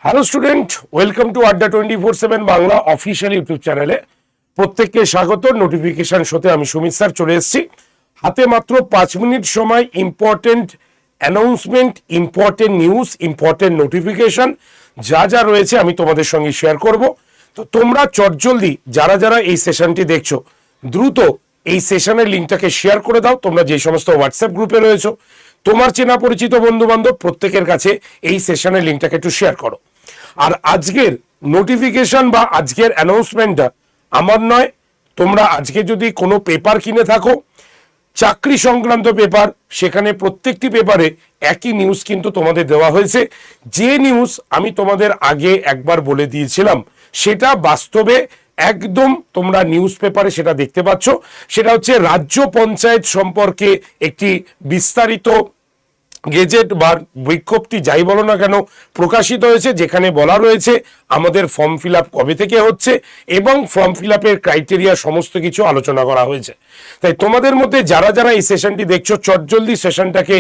Hello student, welcome to আড্ডা 24/7 Bangla official YouTube চ্যানেলে প্রত্যেককে স্বাগত। নোটিফিকেশন শোতে আমি সুমিত স্যার চলে এসেছি। হাতে মাত্র 5 মিনিট সময় important announcement, important news, important notification যা যা রয়েছে আমি তোমাদের সঙ্গে শেয়ার করব। তো তোমরা চটজলদি যারা যারা এই সেশনটি দেখছো দ্রুত এই সেশনের লিঙ্কটাকে শেয়ার করে দাও। তোমরা যে সমস্ত হোয়াটসঅ্যাপ গ্রুপে রয়েছো, তোমার চেনা পরিচিত বন্ধু বান্ধব প্রত্যেকের কাছে এই সেশনের লিঙ্কটাকে একটু শেয়ার করো। আর আজকের নোটিফিকেশন বা আজকের অ্যানাউন্সমেন্টটা আমার নয়। তোমরা আজকে যদি কোনো পেপার কিনে থাকো, চাকরি সংক্রান্ত পেপার, সেখানে প্রত্যেকটি পেপারে একই নিউজ কিন্তু তোমাদের দেওয়া হয়েছে। যে নিউজ আমি তোমাদের আগে একবার বলে দিয়েছিলাম সেটা বাস্তবে একদম তোমরা নিউজ পেপারে সেটা দেখতে পাচ্ছ। সেটা হচ্ছে রাজ্য পঞ্চায়েত সম্পর্কে একটি বিস্তারিত গেজেট বা বিজ্ঞপ্তি যাই বলো না কেন প্রকাশিত হয়েছে, যেখানে বলা রয়েছে আমাদের ফর্ম ফিল আপ কবে থেকে হচ্ছে এবং ফর্ম ফিল আপের ক্রাইটেরিয়া সমস্ত কিছু আলোচনা করা হয়েছে। তাই তোমাদের মধ্যে যারা যারা এই সেশনটি দেখছো চটজলদি সেশনটাকে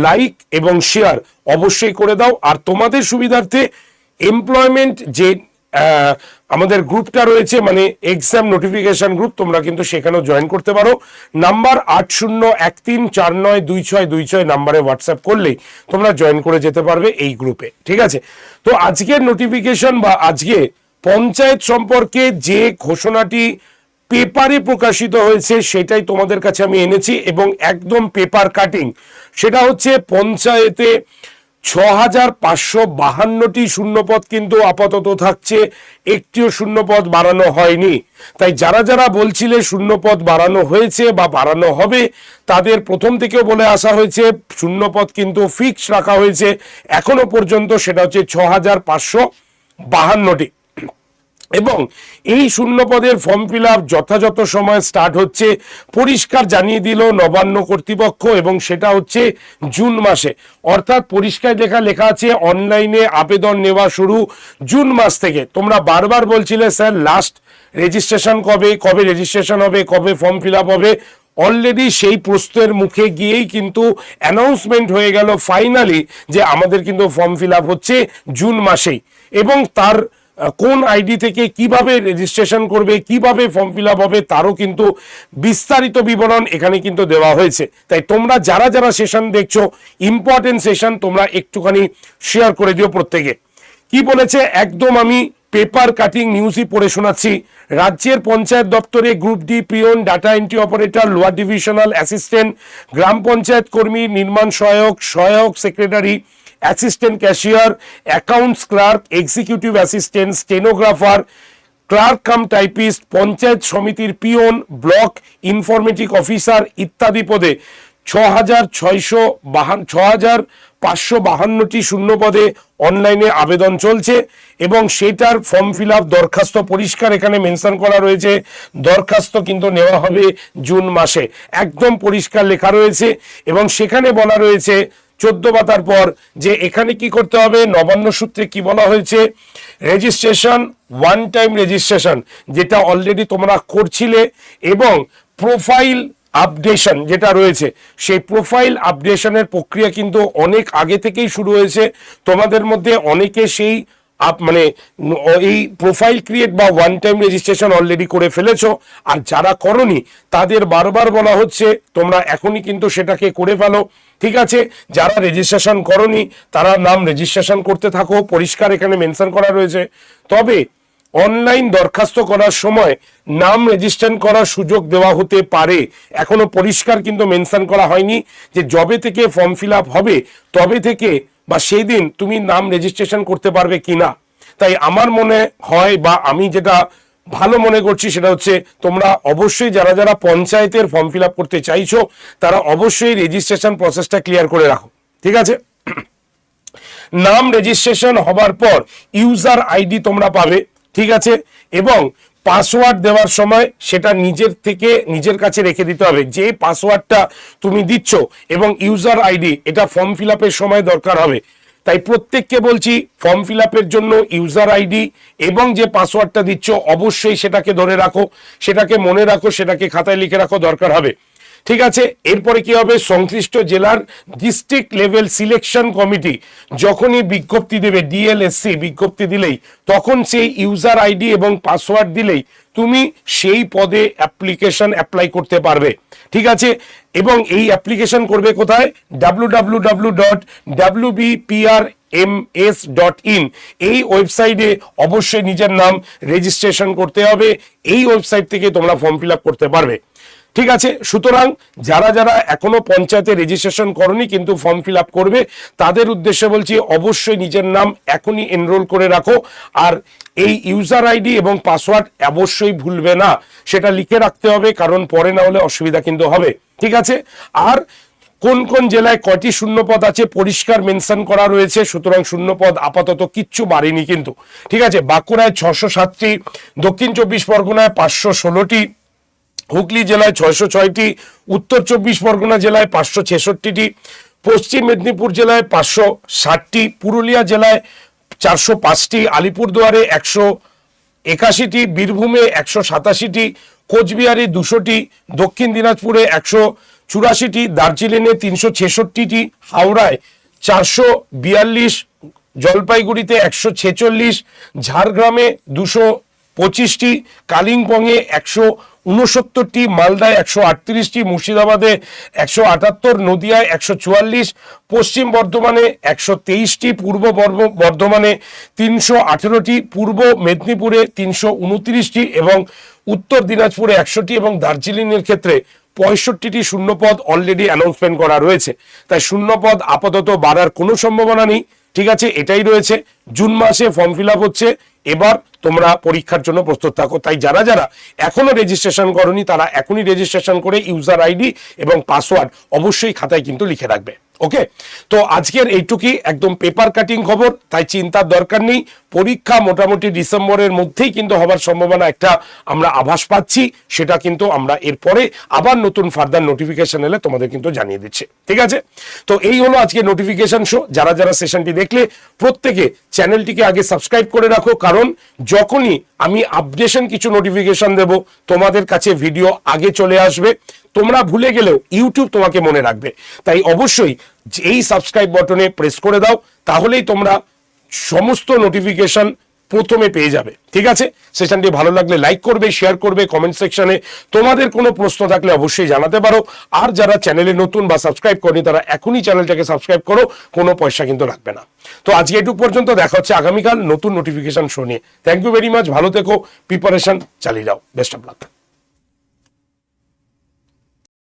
লাইক এবং শেয়ার অবশ্যই করে দাও। আর তোমাদের সুবিধার্থে এমপ্লয়মেন্ট যে আমাদের গ্রুপটা রয়েছে, মানে এক্সাম নোটিফিকেশন গ্রুপ, তোমরা কিন্তু সেখানেও জয়েন করতে পারো। নাম্বার 8013492626 নাম্বারে হোয়াটসঅ্যাপ করলেই তোমরা জয়েন করে যেতে পারবে এই গ্রুপে, ঠিক আছে? তো আজকের নোটিফিকেশন বা আজকে পঞ্চায়েত সম্পর্কে যে ঘোষণাটি পেপারে প্রকাশিত হয়েছে সেটাই তোমাদের কাছে আমি এনেছি এবং একদম পেপার কাটিং। সেটা হচ্ছে পঞ্চায়েতে 6552টি শূন্যপদ কিন্তু আপাতত থাকছে, একটিও শূন্যপদ বাড়ানো হয়নি। তাই যারা যারা বলছিলে শূন্যপদ বাড়ানো হয়েছে বা বাড়ানো হবে, তাদের প্রথম থেকেও বলে আসা হয়েছে শূন্যপদ কিন্তু ফিক্স রাখা হয়েছে এখনো পর্যন্ত, সেটা হচ্ছে 6552টি। এবং এই শূন্যপদের ফর্ম ফিল আপ যথাযথ সময় স্টার্ট হচ্ছে, পরিষ্কার জানিয়ে দিল নবান্ন কর্তৃপক্ষ, এবং সেটা হচ্ছে জুন মাসে। অর্থাৎ পরিষ্কার লেখা আছে অনলাইনে আবেদন নেওয়া শুরু জুন মাস থেকে। তোমরা বারবার বলছিলে স্যার লাস্ট রেজিস্ট্রেশন কবে, কবে রেজিস্ট্রেশন হবে, কবে ফর্ম ফিল আপ হবে। অলরেডি সেই প্রশ্নের মুখে গিয়েই কিন্তু অ্যানাউন্সমেন্ট হয়ে গেল ফাইনালি যে আমাদের কিন্তু ফর্ম ফিল আপ হচ্ছে জুন মাসেই। এবং তার কোন আইডি থেকে কিভাবে রেজিস্ট্রেশন করবে, কিভাবে ফর্ম ফিল আপ হবে, তারও কিন্তু বিস্তারিত বিবরণ এখানে কিন্তু দেওয়া হয়েছে। তাই তোমরা যারা যারা সেশন দেখছো, ইম্পর্টেন্ট সেশন, তোমরা একটুখানি শেয়ার করে দিও প্রত্যেকে। কি বলেছে একদম আমি পেপার কাটিং নিউজই পড়ে শোনাচ্ছি। রাজ্যের পঞ্চায়েত দপ্তরে group D peon, data entry operator, lower divisional assistant, গ্রাম পঞ্চায়েত কর্মী, নির্মাণ সহায়ক, সহায়ক secretary, assistant cashier, accounts clerk, executive assistant, stenographer, clerk cum typist, panchayat সমিতির পিওন, ব্লক ইনফরমেটিক অফিসার ইত্যাদি পদে 6552টি শূন্যপদে অনলাইনে আবেদন চলছে। এবং সেটার ফর্ম ফিল আপ দরখাস্ত পরিষ্কার এখানে মেনশন করা রয়েছে, দরখাস্ত কিন্তু নেওয়া হবে জুন মাসে, একদম পরিষ্কার লেখা রয়েছে। এবং সেখানে বলা রয়েছে 14 পাতার পর যে এখানে কি করতে হবে, নবান্ন সূত্রে কি বলা হয়েছে, রেজিস্ট্রেশন, ওয়ান টাইম রেজিস্ট্রেশন যেটা অলরেডি তোমরা করছিলে, এবং প্রোফাইল আপডেশন যেটা রয়েছে, সেই প্রোফাইল আপডেশনের প্রক্রিয়া কিন্তু অনেক আগে থেকেই শুরু হয়েছে। তোমাদের মধ্যে অনেকে সেই মানে এই প্রোফাইল ক্রিয়েট বা ওয়ান টাইম রেজিস্ট্রেশন অলরেডি করে ফেলেছো। আর যারা করনি তাদের বারবার বলা হচ্ছে তোমরা এখনই কিন্তু সেটাকে করে ফেলো, ঠিক আছে? যারা রেজিস্ট্রেশন করনি তারা নাম রেজিস্ট্রেশন করতে থাকো, পরিষ্কার এখানে মেনশন করা রয়েছে। তবে অনলাইন দরখাস্ত করার সময় নাম রেজিস্ট্রেশন করার সুযোগ দেওয়া হতে পারে, এখনো পরিষ্কার কিন্তু মেনশন করা হয়নি যে যবে থেকে ফর্ম ফিল আপ হবে তবে থেকে বা সেই দিন তুমি নাম রেজিস্ট্রেশন করতে পারবে কিনা। তাই আমার মনে হয় বা আমি যেটা ভালো মনে করছি সেটা হচ্ছে তোমরা অবশ্যই যারা যারা পঞ্চায়েতের ফর্ম ফিল আপ করতে চাইছো তারা অবশ্যই রেজিস্ট্রেশন প্রসেসটা ক্লিয়ার করে রাখো, ঠিক আছে? নাম রেজিস্ট্রেশন হবার পর ইউজার আইডি তোমরা পাবে, ঠিক আছে? এবং পাসওয়ার্ড দেওয়ার সময় সেটা নিজের কাছে রেখে দিতে হবে, যে পাসওয়ার্ডটা তুমি দিচ্ছ এবং ইউজার আইডি, এটা ফর্ম ফিল আপের সময় দরকার হবে। তাই প্রত্যেককে বলছি ফর্ম ফিল আপের জন্য ইউজার আইডি এবং যে পাসওয়ার্ডটা দিচ্ছ অবশ্যই সেটাকে ধরে রাখো, সেটাকে মনে রাখো, সেটাকে খাতায় লিখে রাখো, দরকার হবে। ঠিক আছে, এরপরে কি হবে, সংশ্লিষ্ট জেলার ডিস্ট্রিক্ট লেভেল সিলেকশন কমিটি যখনই বিজ্ঞপ্তি দেবে, ডিএলএসসি বিজ্ঞপ্তি দিলেই তখন সেই ইউজার আইডি এবং পাসওয়ার্ড দিলেই তুমি সেই পদে অ্যাপ্লিকেশন অ্যাপ্লাই করতে পারবে। ঠিক আছে, এবং এই অ্যাপ্লিকেশন করবে কোথায়, www.wbprms.in এই ওয়েবসাইটে অবশ্যই নিজের নাম রেজিস্ট্রেশন করতে হবে। এই ওয়েবসাইট থেকে তোমরা ফর্ম ফিল আপ করতে পারবে। ঠিক আছে, সুতরাং যারা যারা এখনো পঞ্চায়েতে রেজিস্ট্রেশন করনি কিন্তু ফর্ম ফিল আপ করবে, তাদের উদ্দেশ্যে বলছি অবশ্যই নিজের নাম এখনই এনরোল করে রাখো। আর এই ইউজার আইডি এবং পাসওয়ার্ড অবশ্যই ভুলবে না, সেটা লিখে রাখতে হবে, কারণ পরে না হলে অসুবিধা কিন্তু হবে। ঠিক আছে, আর কোন কোন জেলায় কয়টি শূন্যপদ আছে পরিষ্কার মেনশন করা রয়েছে, সুতরাং শূন্যপদ আপাতত কিচ্ছু বাড়েনি কিন্তু। ঠিক আছে, বাঁকুড়ায় 607টি, দক্ষিণ 24 পরগনায় 516টি, হুগলি জেলায় 606টি, উত্তর 24 পরগনা জেলায় 566টি, পশ্চিম মেদিনীপুর জেলায় 560টি, পুরুলিয়া জেলায় 405টি, আলিপুরদুয়ারে 181টি, বীরভূমে 187টি, কোচবিহারে 200টি, দক্ষিণ দিনাজপুরে 184টি, দার্জিলিংয়ে 366টি, হাওড়ায় 442, জলপাইগুড়িতে 146, ঝাড়গ্রামে 225টি, কালিম্পংয়ে 169টি, মালদায় 138টি, মুর্শিদাবাদে 178, নদিয়ায় 144, পশ্চিম বর্ধমানে 123টি, পূর্ব বর্ধমানে 318টি, পূর্ব মেদিনীপুরে 329টি এবং উত্তর দিনাজপুরে 100টি এবং দার্জিলিংয়ের ক্ষেত্রে 65টি শূন্যপদ অলরেডি অ্যানাউন্সমেন্ট করা রয়েছে। তাই শূন্যপদ আপাতত বাড়ার কোনো সম্ভাবনা নেই। ঠিক আছে, এটাই রয়েছে। জুন মাসে ফর্ম ফিল আপ হচ্ছে, এবার তোমরা পরীক্ষার জন্য প্রস্তুত থাকো। তাই যারা যারা এখনো রেজিস্ট্রেশন করনি তারা এখনই রেজিস্ট্রেশন করে ইউজার আইডি এবং পাসওয়ার্ড অবশ্যই খাতায় কিন্তু লিখে রাখবে। ওকে, তো আজকের এইটুকুই, একদম পেপার কাটিং খবর, তাই চিন্তার দরকার নেই। পরীক্ষা মোটামুটি ডিসেম্বরের মধ্যেই কিন্তু হবার সম্ভাবনা একটা আমরা আভাস পাচ্ছি, সেটা কিন্তু আমরা এরপরে আবার নতুন ফার্দার নোটিফিকেশন এলে তোমাদের কিন্তু জানিয়ে দিচ্ছে। ঠিক আছে, তো এই হলো আজকে নোটিফিকেশন শো। যারা যারা সেশনটি দেখলে প্রত্যেকে চ্যানেলটিকে আগে সাবস্ক্রাইব করে রাখো, কারণ যখনই আমি আপডেশন কিছু নোটিফিকেশন দেব তোমাদের কাছে ভিডিও আগে চলে আসবে। তোমরা ভুলে গেলেও ইউটিউব তোমাকে মনে রাখবে। তাই অবশ্যই এই সাবস্ক্রাইব বাটনে প্রেস করে দাও, তাহলেই তোমরা সমস্ত নোটিফিকেশন প্রথমে পেয়ে যাবে। ঠিক আছে, সেশনটি ভালো লাগলে লাইক করবে, শেয়ার করবে, কমেন্ট সেকশনে তোমাদের কোনো প্রশ্ন থাকলে অবশ্যই জানাতে পারো। আর যারা চ্যানেলে নতুন বা সাবস্ক্রাইব করেনি তারা এখনই চ্যানেলটাকে সাবস্ক্রাইব করো, কোনো পয়সা কিন্তু লাগবে না। তো আজকে এটুকু পর্যন্ত, দেখা হচ্ছে আগামীকাল নতুন নোটিফিকেশন শো নিয়ে। থ্যাংক ইউ ভেরি মাচ, ভালো থেকো, প্রিপারেশন চালিয়ে যাও, বেস্ট অফ লাক।